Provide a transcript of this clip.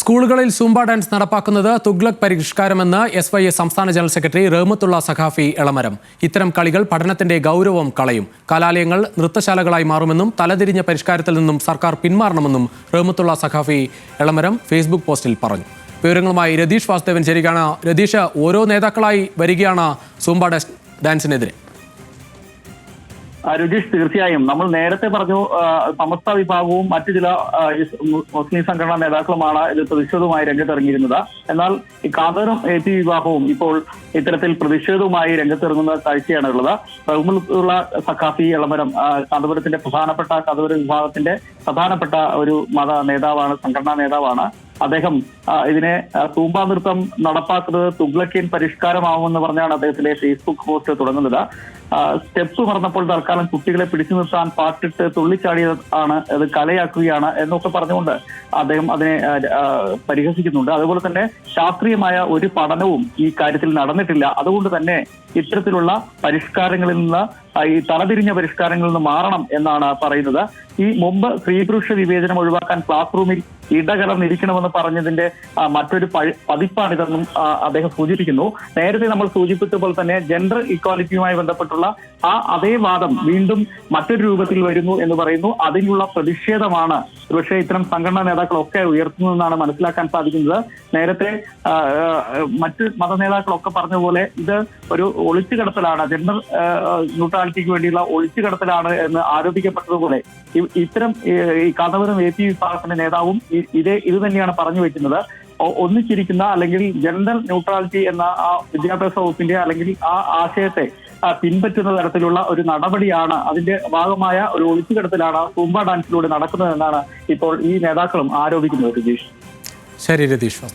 സ്കൂളുകളിൽ Zumba dance നടപ്പാക്കുന്നത് Tughlaq പരിഷ്കാരമെന്ന് SYA സംസ്ഥാന ജനറൽ സെക്രട്ടറി റഹ്മത്തുള്ള സഖാഫി എളമരം. ഇത്തരം കളികൾ പഠനത്തിന്റെ ഗൗരവം കളയും. കലാലയങ്ങൾ നൃത്തശാലകളായി മാറുമെന്നും തലതിരിഞ്ഞ പരിഷ്കാരത്തിൽ നിന്നും സർക്കാർ പിന്മാറണമെന്നും റഹ്മത്തുള്ള സഖാഫി എളമരം ഫേസ്ബുക്ക് പോസ്റ്റിൽ പറഞ്ഞു. വിവരങ്ങളുമായി രതീഷ് വാസുദേവൻ ചേരുകയാണ്. രതീഷ്, ഓരോ നേതാക്കളായി വരികയാണ് സൂംബ ഡാൻസിനെതിരെ. രുചീഷ്, തീർച്ചയായും നമ്മൾ നേരത്തെ പറഞ്ഞു സമസ്ത വിഭാഗവും മറ്റു ചില മുസ്ലിം സംഘടനാ നേതാക്കളുമാണ് ഇത് പ്രതിഷേധവുമായി രംഗത്തിറങ്ങിയിരുന്നത്. എന്നാൽ ഈ കാന്തപുരം AP വിഭാഗവും ഇപ്പോൾ ഇത്തരത്തിൽ പ്രതിഷേധവുമായി രംഗത്തിറങ്ങുന്ന കാഴ്ചയാണുള്ളത്. റഹ്മത്തുള്ള സഖാഫി എളമരം കാന്തപുരത്തിന്റെ കാന്തപുരം വിഭാഗത്തിന്റെ പ്രധാനപ്പെട്ട ഒരു മത നേതാവാണ്, സംഘടനാ നേതാവാണ്. അദ്ദേഹം ഇതിനെ സൂംബ നൃത്തം നടപ്പാക്കുന്നത് തുഗ്ലക്കിയൻ പരിഷ്കാരമാവുമെന്ന് പറഞ്ഞാണ് അദ്ദേഹത്തിന്റെ ഫേസ്ബുക്ക് പോസ്റ്റ് തുടങ്ങുന്നത്. സ്റ്റെപ്സ് പറഞ്ഞപ്പോൾ തൽക്കാലം കുട്ടികളെ പിടിച്ചു നിർത്താൻ പാട്ടിട്ട് തുള്ളിച്ചാടിയത് ആണ്, അത് കലയാക്കുകയാണ് എന്നൊക്കെ പറഞ്ഞുകൊണ്ട് അദ്ദേഹം അതിനെ പരിഹസിക്കുന്നുണ്ട്. അതുപോലെ തന്നെ ശാസ്ത്രീയമായ ഒരു പഠനവും ഈ കാര്യത്തിൽ നടന്നിട്ടില്ല. അതുകൊണ്ട് തന്നെ ഇത്തരത്തിലുള്ള പരിഷ്കാരങ്ങളിൽ നിന്ന്, ഈ തലതിരിഞ്ഞ പരിഷ്കാരങ്ങളിൽ നിന്ന് മാറണം എന്നാണ് പറയുന്നത്. ഈ മുമ്പ് സ്ത്രീ പുരുഷ വിവേചനം ഒഴിവാക്കാൻ ക്ലാസ് റൂമിൽ ഇടകലർന്നിരിക്കണമെന്ന് പറഞ്ഞതിന്റെ മറ്റൊരു പതിപ്പാണിതെന്നും അദ്ദേഹം സൂചിപ്പിക്കുന്നു. നേരത്തെ നമ്മൾ സൂചിപ്പിച്ചപ്പോൾ തന്നെ ജെൻഡർ ഇക്വാലിറ്റിയുമായി ബന്ധപ്പെട്ടുള്ള അതേ വാദം വീണ്ടും മറ്റൊരു രൂപത്തിൽ വരുന്നു എന്ന് പറയുന്നു. അതിനുള്ള പ്രതിഷേധമാണ് പക്ഷേ ഇത്തരം സംഘടനാ നേതാക്കളൊക്കെ ഉയർത്തുന്നതെന്നാണ് മനസ്സിലാക്കാൻ സാധിക്കുന്നത്. നേരത്തെ മറ്റ് മത നേതാക്കളൊക്കെ പറഞ്ഞ പോലെ ഇത് ഒരു ഒളിച്ചുകടത്തലാണ്, ജെൻഡർ ന്യൂട്രാലിറ്റിക്ക് വേണ്ടിയുള്ള ഒളിച്ചുകടത്തലാണ് എന്ന് ആരോപിക്കപ്പെട്ടതുപോലെ ഇത്തരം ഈ കാന്തപുരം AP വിഭാഗത്തിന്റെ നേതാവും ഇത് തന്നെയാണ് പറഞ്ഞു വെക്കുന്നത്. ഒന്നിച്ചിരിക്കുന്ന അല്ലെങ്കിൽ ജെൻഡർ ന്യൂട്രാലിറ്റി എന്ന ആ വിദ്യാഭ്യാസ വകുപ്പിന്റെ അല്ലെങ്കിൽ ആ ആശയത്തെ പിൻപറ്റുന്ന തരത്തിലുള്ള ഒരു നടപടിയാണ്, അതിന്റെ ഭാഗമായ ഒരു ഒളിച്ചുകടത്തലാണ് സൂംബ ഡാൻസിലൂടെ നടക്കുന്നതെന്നാണ് ഇപ്പോൾ ഈ നേതാക്കളും ആരോപിക്കുന്നത്. രതീഷ്. ശരി രതീഷ്.